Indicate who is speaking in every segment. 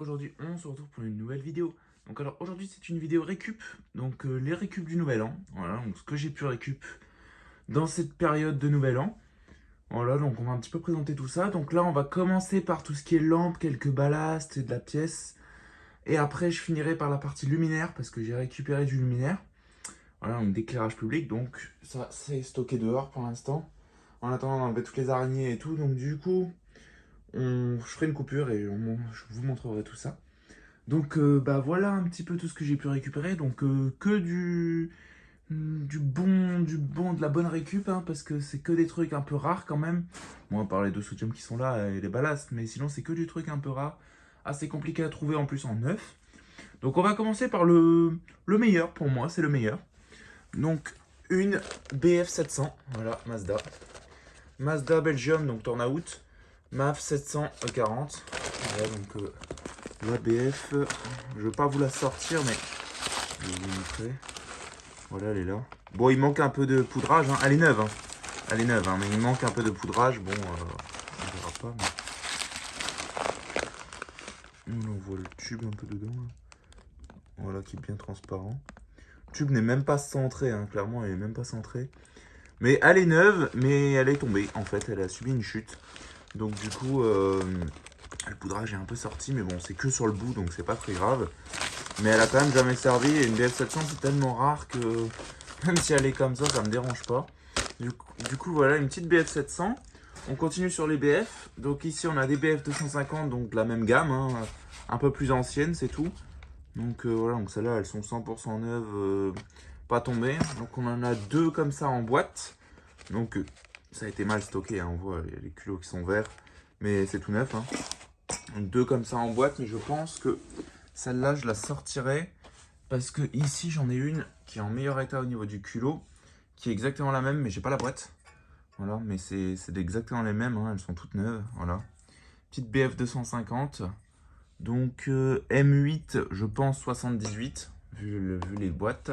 Speaker 1: aujourd'hui on se retrouve pour une nouvelle vidéo. Donc alors aujourd'hui c'est une vidéo récup, donc les récup du nouvel an. Voilà, donc ce que j'ai pu récup dans cette période de nouvel an. Voilà, donc on va un petit peu présenter tout ça. Donc là on va commencer par tout ce qui est lampe, quelques ballasts et de la pièce. Et après je finirai par la partie luminaire parce que j'ai récupéré du luminaire. Voilà, donc d'éclairage public, donc ça c'est stocké dehors pour l'instant. En attendant d'enlever toutes les araignées et tout, donc du coup je ferai une coupure et je vous montrerai tout ça. Donc bah voilà un petit peu tout ce que j'ai pu récupérer. Donc que de la bonne récup, hein, parce que c'est que des trucs un peu rares quand même. Bon, à part les deux sodium qui sont là et les ballasts, mais sinon c'est que du truc un peu rare, assez compliqué à trouver en plus en neuf. Donc on va commencer par le meilleur pour moi, c'est le meilleur. Donc une BF 700, voilà Mazda. Mazda Belgium, donc Turnout. MAF 740. Voilà, donc la BF, je vais pas vous la sortir, mais je vais vous montrer. Voilà, elle est là. Bon, il manque un peu de poudrage, hein. Elle est neuve, hein. Elle est neuve, hein, mais il manque un peu de poudrage. Bon, on verra pas. Mais... on voit le tube un peu dedans, là. Voilà, qui est bien transparent. Le tube n'est même pas centré, hein. Clairement, elle est même pas centrée. Mais elle est neuve, mais elle est tombée, en fait. Elle a subi une chute. Donc, du coup, le poudrage est un peu sorti, mais bon, c'est que sur le bout, donc c'est pas très grave. Mais elle a quand même jamais servi, et une BF700 c'est tellement rare que même si elle est comme ça me dérange pas. Du coup voilà, une petite BF700. On continue sur les BF. Donc ici on a des BF250, donc de la même gamme, hein, un peu plus ancienne, c'est tout. Donc voilà, donc celles-là elles sont 100% neuves, pas tombées. Donc on en a deux comme ça en boîte. Donc ça a été mal stocké, hein, on voit il y a les culots qui sont verts, mais c'est tout neuf, hein. Donc deux comme ça en boîte, mais je pense que celle-là, je la sortirai parce que ici, j'en ai une qui est en meilleur état au niveau du culot, qui est exactement la même, mais j'ai pas la boîte. Voilà, mais c'est exactement les mêmes, hein, elles sont toutes neuves. Voilà. Petite BF 250. Donc M8, je pense 78, vu les boîtes.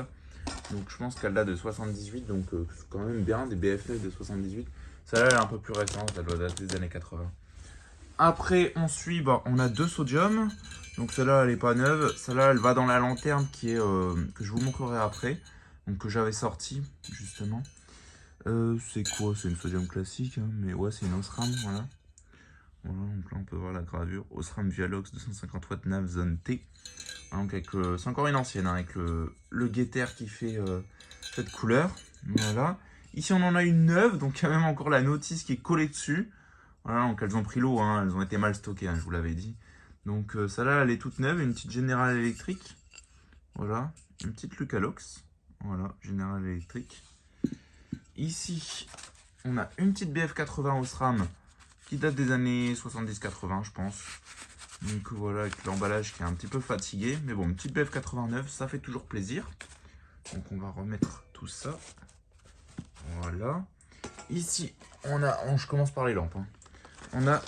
Speaker 1: Donc je pense qu'elle date de 78, donc c'est quand même bien, des BF de 78. Celle-là, elle est un peu plus récente, elle doit dater des années 80. Après, on suit, bah, on a deux sodium. Donc celle-là, elle n'est pas neuve. Celle-là, elle va dans la lanterne qui est, que je vous montrerai après. Donc que j'avais sorti, justement. C'est quoi? C'est une sodium classique, hein, mais ouais, c'est une Osram, voilà. Voilà, donc là, on peut voir la gravure. Osram Vialox 250 watts nav zone T. Donc avec c'est encore une ancienne, hein, avec le guetteur qui fait cette couleur. Voilà. Ici, on en a une neuve, donc il y a même encore la notice qui est collée dessus. Voilà, donc elles ont pris l'eau, hein, elles ont été mal stockées, hein, je vous l'avais dit. Donc celle-là, elle est toute neuve, une petite General Electric. Voilà, une petite Lucalox. Voilà, General Electric. Ici, on a une petite BF80 Osram qui date des années 70-80, je pense. Donc voilà, avec l'emballage qui est un petit peu fatigué. Mais bon, une petite BF89, ça fait toujours plaisir. Donc on va remettre tout ça. Voilà. Ici, je commence par les lampes, hein. On a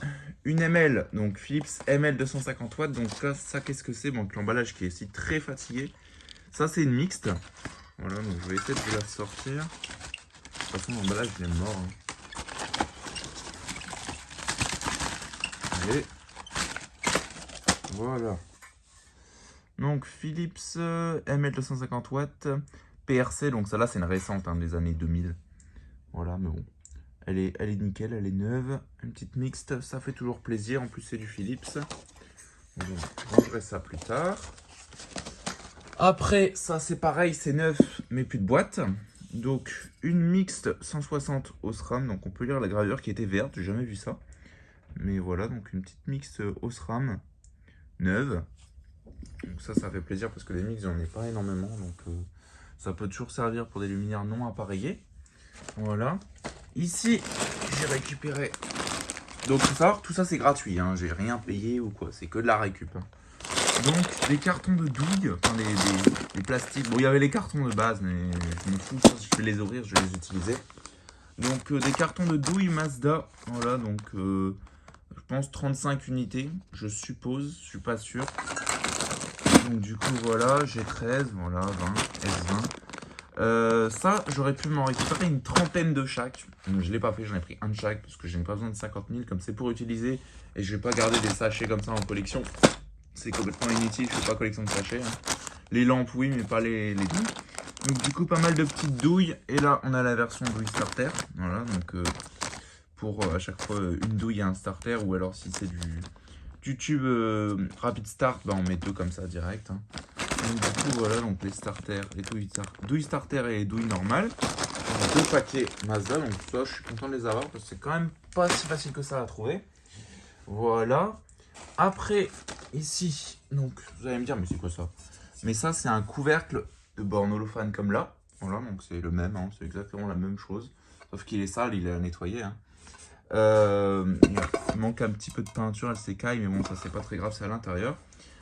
Speaker 1: une ML, donc Philips ML 250 watts. Donc ça qu'est-ce que c'est? Donc l'emballage qui est ici très fatigué. Ça, c'est une mixte. Voilà, donc je vais essayer de vous la sortir. De toute façon, l'emballage, il est mort, hein. Allez. Voilà. Donc Philips ML 250 watts. PRC, donc ça là, c'est une récente, hein, des années 2000. Voilà, mais bon. Elle est nickel, elle est neuve. Une petite mixte, ça fait toujours plaisir. En plus, c'est du Philips. Bon, je rangerai ça plus tard. Après, ça c'est pareil, c'est neuf, mais plus de boîte. Donc, une mixte 160 Osram. Donc, on peut lire la gravure qui était verte, j'ai jamais vu ça. Mais voilà, donc une petite mixte Osram neuve. Donc ça fait plaisir parce que les mix, j'en ai pas énormément. Donc, ça peut toujours servir pour des luminaires non appareillés. Voilà. Ici, j'ai récupéré. Donc tout ça c'est gratuit, hein. J'ai rien payé ou quoi, c'est que de la récup, hein. Donc des cartons de douille, enfin des plastiques. Bon, il y avait les cartons de base, mais je m'en fous, je vais les ouvrir, je vais les utiliser. Donc des cartons de douille Mazda, voilà, donc je pense 35 unités, je suppose, je suis pas sûr. Donc du coup voilà, j'ai 13, voilà, 20, S20. Ça, j'aurais pu m'en récupérer une trentaine de chaque. Donc, je ne l'ai pas fait, j'en ai pris un de chaque parce que je n'ai pas besoin de 50 000 comme c'est pour utiliser et je ne vais pas garder des sachets comme ça en collection. c'est complètement inutile, je fais pas collection de sachets. Hein. Les lampes, oui, mais pas les douilles. Donc du coup, pas mal de petites douilles. Et là, on a la version douille starter. Voilà, donc pour à chaque fois une douille et un starter. Ou alors si c'est du tube rapid start, bah, on met deux comme ça direct. Hein. Donc du coup, voilà, donc les starters, les douilles starter et les douilles normales. Deux paquets Mazda, donc ça, je suis content de les avoir parce que c'est quand même pas si facile que ça à trouver. Voilà. Après, ici, donc vous allez me dire, mais c'est quoi ça? Mais ça, c'est un couvercle de borne holophane comme là. Voilà, donc c'est le même, hein, c'est exactement la même chose. Sauf qu'il est sale, il est à nettoyer. Hein. Il manque un petit peu de peinture, elle s'écaille, mais bon, ça c'est pas très grave, c'est à l'intérieur.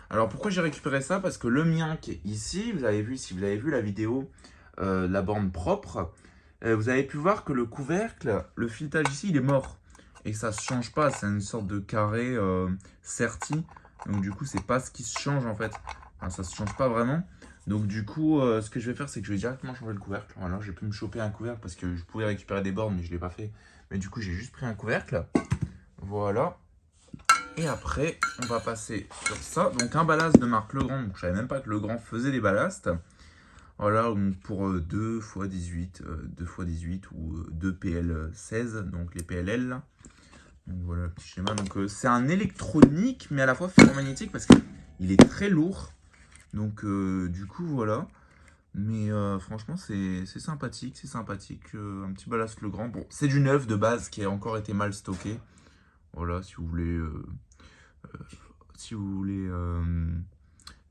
Speaker 1: Alors pourquoi j'ai récupéré ça? Parce que le mien qui est ici, vous avez vu, si vous avez vu la vidéo de la borne propre, vous avez pu voir que le couvercle, le filetage ici, il est mort. Et ça se change pas, c'est une sorte de carré serti. Donc du coup, c'est pas ce qui se change en fait. Enfin, ça se change pas vraiment. Donc du coup, ce que je vais faire, c'est que je vais directement changer le couvercle. Voilà, j'ai pu me choper un couvercle parce que je pouvais récupérer des bornes, mais je l'ai pas fait. Mais du coup, j'ai juste pris un couvercle. Voilà. Et après, on va passer sur ça. Donc un ballast de marque Legrand. Donc, je savais même pas que Legrand faisait des ballasts. Voilà, pour 2 x 18, 2 x 18 ou 2 PL16, donc les PLL. Là. Donc voilà le petit schéma. Donc c'est un électronique, mais à la fois ferromagnétique parce qu'il est très lourd. Donc du coup voilà. Mais franchement c'est sympathique, c'est sympathique. Un petit ballast Legrand. Bon, c'est du neuf de base qui a encore été mal stocké. Voilà, si vous voulez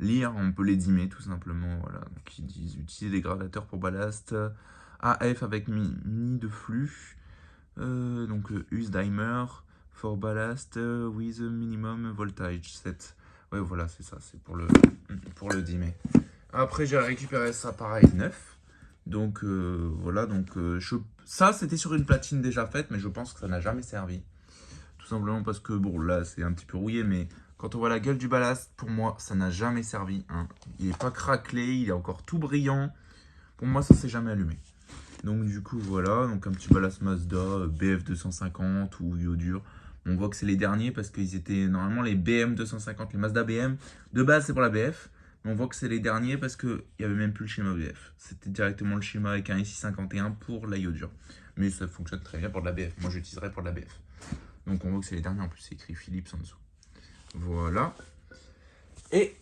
Speaker 1: lire, on peut les dimmer tout simplement. Voilà, donc ils disent utiliser des gradateurs pour ballast. AF avec mini de flux. Donc use dimer for ballast with minimum voltage 7. Ouais, voilà, c'est ça, c'est pour le dimmer. Après, j'ai récupéré ça pareil neuf. Donc voilà, donc ça c'était sur une platine déjà faite, mais je pense que ça n'a jamais servi. Tout simplement parce que bon, là c'est un petit peu rouillé, mais quand on voit la gueule du ballast, pour moi, ça n'a jamais servi. Hein. Il n'est pas craquelé, il est encore tout brillant. Pour moi, ça s'est jamais allumé. Donc du coup, voilà. Donc un petit ballast Mazda, BF250 ou Iodur. On voit que c'est les derniers parce qu'ils étaient normalement les BM250, les Mazda BM. De base, c'est pour la BF. Mais on voit que c'est les derniers parce qu'il n'y avait même plus le schéma BF. C'était directement le schéma avec un SI51 pour la Iodur. Mais ça fonctionne très bien pour de la BF. Moi, j'utiliserais pour de la BF. Donc on voit que c'est les derniers. En plus, c'est écrit Philips en dessous. Voilà. Et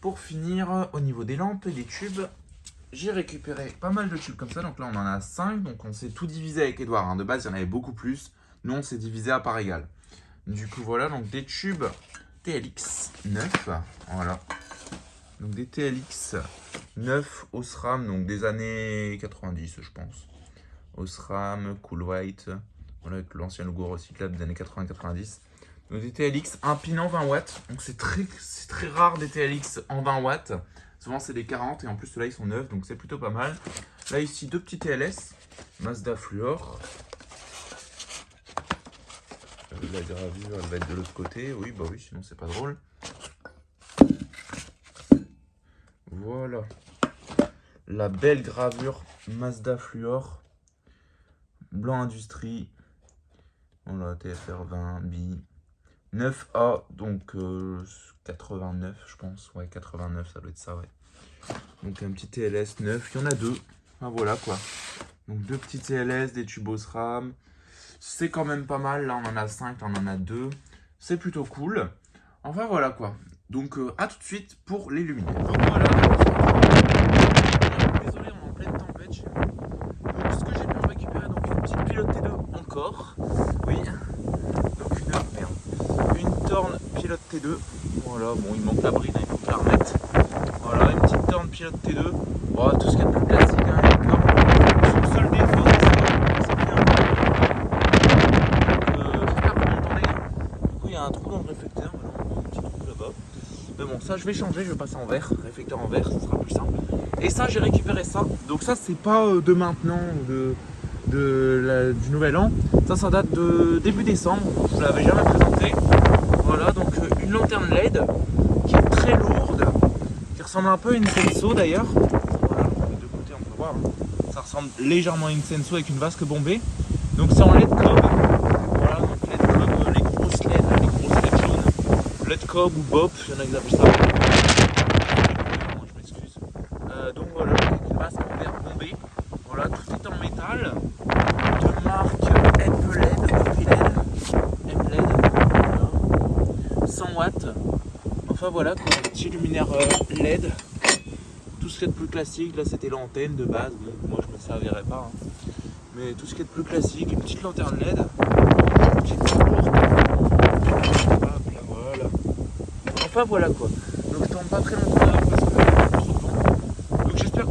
Speaker 1: pour finir, au niveau des lampes et des tubes, j'ai récupéré pas mal de tubes comme ça. Donc là, on en a 5. Donc on s'est tout divisé avec Edouard. Hein. De base, il y en avait beaucoup plus. Nous, on s'est divisé à part égale. Du coup, voilà. Donc des tubes TLX 9. Voilà. Donc des TLX 9 Osram. Donc des années 90, je pense. Osram, Cool White. Voilà, avec l'ancien logo recyclable des années 80-90. Donc des TLX, un pin en 20 watts. Donc c'est très rare des TLX en 20 watts. Souvent c'est des 40 et en plus là ils sont neufs, donc c'est plutôt pas mal. Là ici deux petits TLS, Mazda Fluor. La gravure elle va être de l'autre côté. Oui bah oui, sinon c'est pas drôle. Voilà. La belle gravure Mazda Fluor. Blanc Industrie. Voilà, TFR 20 B. 9A, donc 89 je pense, ouais 89 ça doit être ça, ouais. Donc un petit TLS 9, il y en a deux, ah, voilà quoi. Donc deux petits TLS, des tubes Osram, c'est quand même pas mal, là on en a 5, là on en a 2, c'est plutôt cool. Enfin voilà quoi, donc à tout de suite pour les luminaires. Donc voilà, désolé on est en pleine tempête chez nous. Donc ce que j'ai pu récupérer, donc une petite pilote T2 encore, oui. Torne pilote T2, voilà, bon il manque la bride, il faut que je la remette. Voilà, une petite torne pilote T2, bon, tout ce qu'il y a de plus classique, hein, les cornes. Son seul défaut, c'est qu'il y a un trou. J'espère que vous m'entendez. Du coup, il y a un trou dans le réflecteur, voilà, un petit trou là-bas. Mais bon, ça je vais changer, je vais passer en vert, réflecteur en vert, ça sera plus simple. Et ça, j'ai récupéré ça, donc ça c'est pas de maintenant, du nouvel an, ça date de début décembre, je ne l'avais jamais présenté. Voilà, donc une lanterne LED qui est très lourde, qui ressemble un peu à une Senso d'ailleurs. Voilà, des deux côtés on peut voir, hein. Ça ressemble légèrement à une Senso avec une vasque bombée. Donc c'est en LED cob. Voilà, donc LED cob, les grosses LED jaunes. LED être Cobb ou Bop, il y en a qui appellent ça. Je m'excuse. Donc voilà, avec une masque en verre bombé. Voilà, tout est en métal. De marque M-LED, voilà. 100 watts. Enfin voilà quoi, petit luminaire LED. Tout ce qui est de plus classique, là c'était l'antenne de base, bon, moi je me servirais pas. Hein. Mais tout ce qui est de plus classique, une petite lanterne LED. Une petite porte. Hop là, voilà. Enfin voilà quoi. Donc je tourne pas très longtemps là parce que trop de vent. Donc j'espère